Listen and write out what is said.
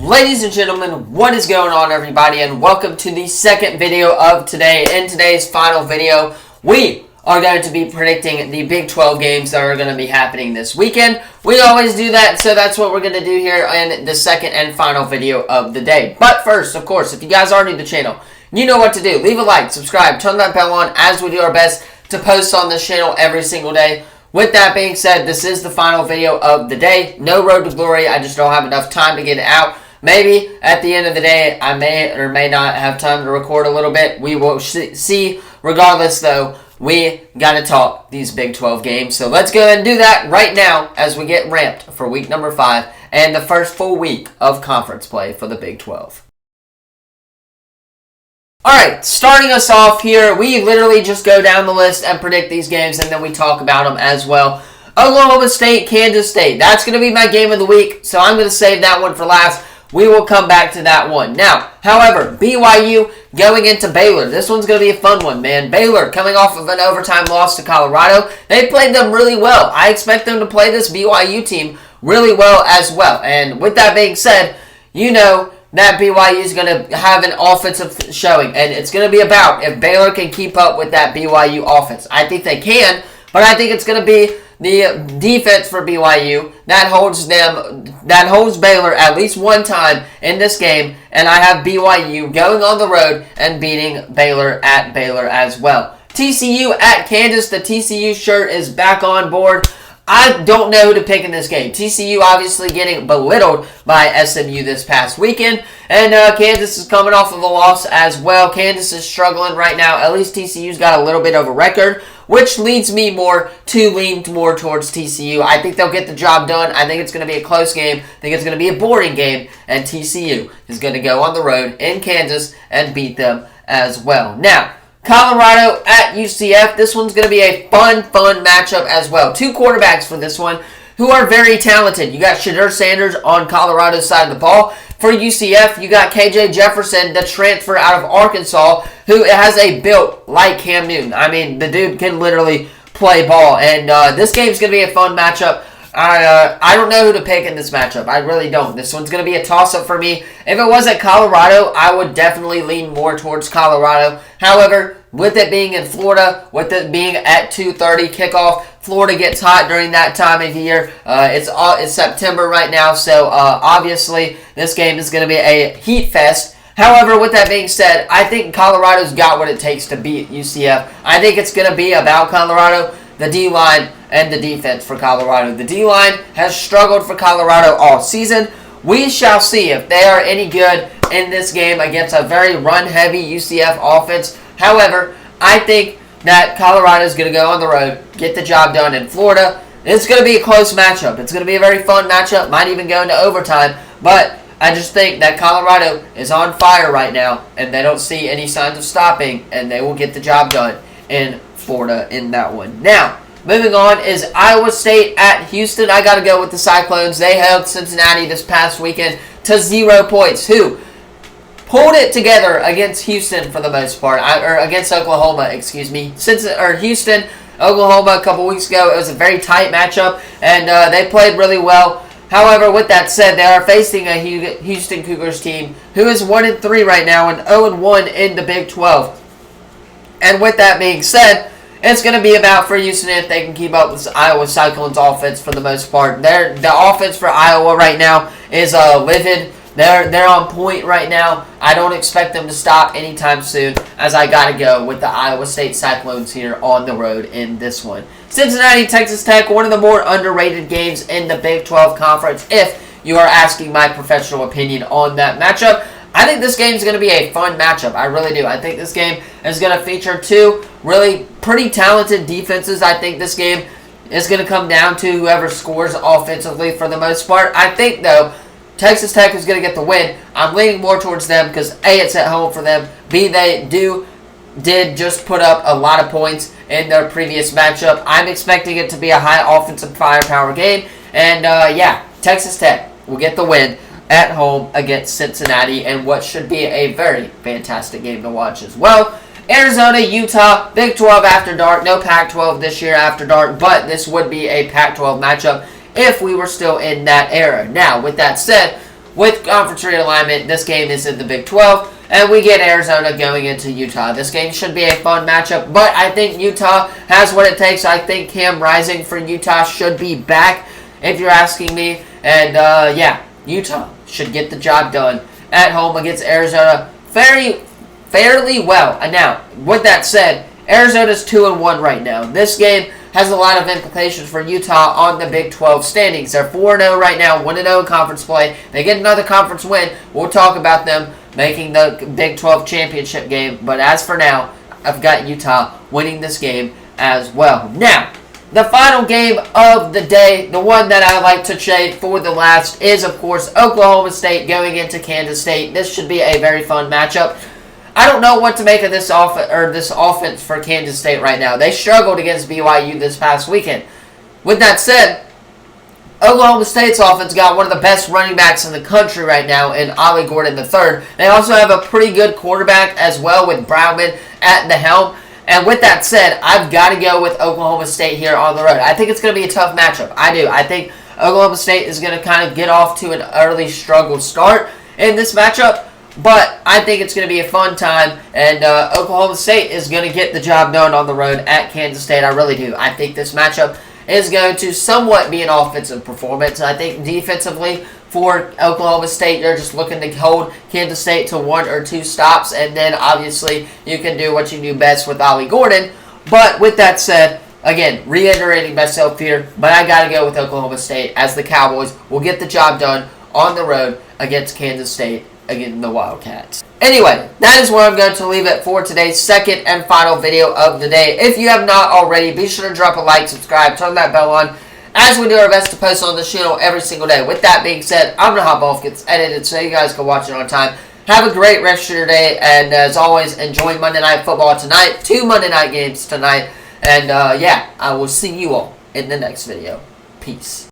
Ladies and gentlemen, what is going on, everybody, and welcome to the second video of today. In today's final video, we are going to be predicting the Big 12 games that are going to be happening this weekend. We always do that, so that's what we're going to do here in the second and final video of the day. But first, of course, if you guys are new to the channel, you know what to do. Leave a like, subscribe, turn that bell on as we do our best to post on this channel every single day. With that being said, this is the final video of the day. No road to glory. I just don't have enough time to get it out. Maybe at the end of the day, I may or may not have time to record a little bit. We will see. Regardless, though, we got to talk these Big 12 games. So let's go ahead and do that right now as we get ramped for week number 5 and the first full week of conference play for the Big 12. Alright, starting us off here, we literally just go down the list and predict these games, and then we talk about them as well. Oklahoma State, Kansas State. That's going to be my game of the week, so I'm going to save that one for last. We will come back to that one. Now, however, BYU going into Baylor. This one's going to be a fun one, man. Baylor coming off of an overtime loss to Colorado. They played them really well. I expect them to play this BYU team really well as well. And with that being said, you know that BYU is going to have an offensive showing. And it's going to be about if Baylor can keep up with that BYU offense. I think they can, but I think it's going to be the defense for BYU that holds Baylor at least one time in this game, and I have BYU going on the road and beating Baylor at Baylor as well. TCU at Kansas. The TCU shirt is back on board. I don't know who to pick in this game. TCU obviously getting belittled by SMU this past weekend, and Kansas is coming off of a loss as well. Kansas is struggling right now. At least TCU's got a little bit of a record, which leads me to lean more towards TCU. I think they'll get the job done. I think it's going to be a close game. I think it's going to be a boring game, and TCU is going to go on the road in Kansas and beat them as well. Now, Colorado at UCF. This one's going to be a fun matchup as well. Two quarterbacks for this one who are very talented. You got Shedeur Sanders on Colorado's side of the ball. For UCF, you got KJ Jefferson, the transfer out of Arkansas, who has a build like Cam Newton. I mean, the dude can literally play ball. And this game's going to be a fun matchup. I don't know who to pick in this matchup. I really don't. This one's going to be a toss-up for me. If it wasn't Colorado, I would definitely lean more towards Colorado. However, with it being in Florida, with it being at 2:30 kickoff, Florida gets hot during that time of year. It's September right now, so obviously this game is going to be a heat fest. However, with that being said, I think Colorado's got what it takes to beat UCF. I think it's going to be about Colorado, the D-line, and the defense for Colorado. The D-line has struggled for Colorado all season. We shall see if they are any good in this game against a very run-heavy UCF offense. However, I think that Colorado is going to go on the road, get the job done in Florida. It's going to be a close matchup. It's going to be a very fun matchup. Might even go into overtime. But I just think that Colorado is on fire right now, and they don't see any signs of stopping, and they will get the job done in Florida in that one. Now, moving on is Iowa State at Houston. I got to go with the Cyclones. They held Cincinnati this past weekend to 0 points. Who pulled it together against Houston for the most part, or against Oklahoma, excuse me. Houston, Oklahoma a couple weeks ago. It was a very tight matchup, and they played really well. However, with that said, they are facing a Houston Cougars team who is 1-3 right now and 0-1 in the Big 12. And with that being said, it's going to be about for Houston if they can keep up with Iowa Cyclones offense for the most part. The offense for Iowa right now is livid. They're on point right now. I don't expect them to stop anytime soon, as I got to go with the Iowa State Cyclones here on the road in this one. Cincinnati, Texas Tech, one of the more underrated games in the Big 12 Conference, if you are asking my professional opinion on that matchup. I think this game is going to be a fun matchup. I really do. I think this game is going to feature two really pretty talented defenses. I think this game is going to come down to whoever scores offensively for the most part. I think, though, Texas Tech is going to get the win. I'm leaning more towards them because, A, it's at home for them. B, they did just put up a lot of points in their previous matchup. I'm expecting it to be a high offensive firepower game. And, yeah, Texas Tech will get the win at home against Cincinnati, and what should be a very fantastic game to watch as well. Arizona, Utah, Big 12 after dark. No Pac-12 this year after dark, but this would be a Pac-12 matchup if we were still in that era. Now, with that said, with conference realignment, this game is in the Big 12. And we get Arizona going into Utah. This game should be a fun matchup, but I think Utah has what it takes. I think Cam Rising for Utah should be back, if you're asking me. And, yeah, Utah should get the job done at home against Arizona fairly well. And now, with that said, Arizona's 2-1 right now. This game has a lot of implications for Utah on the Big 12 standings. They're 4-0 right now, 1-0 in conference play. They get another conference win. We'll talk about them making the Big 12 championship game. But as for now, I've got Utah winning this game as well. Now, the final game of the day, the one that I like to shade for the last, is, of course, Oklahoma State going into Kansas State. This should be a very fun matchup. I don't know what to make of this offense for Kansas State right now. They struggled against BYU this past weekend. With that said, Oklahoma State's offense got one of the best running backs in the country right now in Ollie Gordon III. They also have a pretty good quarterback as well with Brownman at the helm. And with that said, I've got to go with Oklahoma State here on the road. I think it's going to be a tough matchup. I do. I think Oklahoma State is going to kind of get off to an early struggle start in this matchup. But I think it's going to be a fun time, and Oklahoma State is going to get the job done on the road at Kansas State. I really do. I think this matchup is going to somewhat be an offensive performance. I think defensively for Oklahoma State, you're just looking to hold Kansas State to 1 or 2 stops, and then obviously you can do what you do best with Ollie Gordon. But with that said, again, reiterating myself here, but I got to go with Oklahoma State as the Cowboys will get the job done on the road against Kansas State, against the Wildcats. Anyway, that is where I'm going to leave it for today's second and final video of the day. If you have not already, be sure to drop a like, subscribe, turn that bell on, as we do our best to post on this channel every single day. With that being said, I'm going to hop off, gets edited, so you guys can watch it on time. Have a great rest of your day, and as always, enjoy Monday Night Football tonight. 2 Monday Night games tonight. And, yeah, I will see you all in the next video. Peace.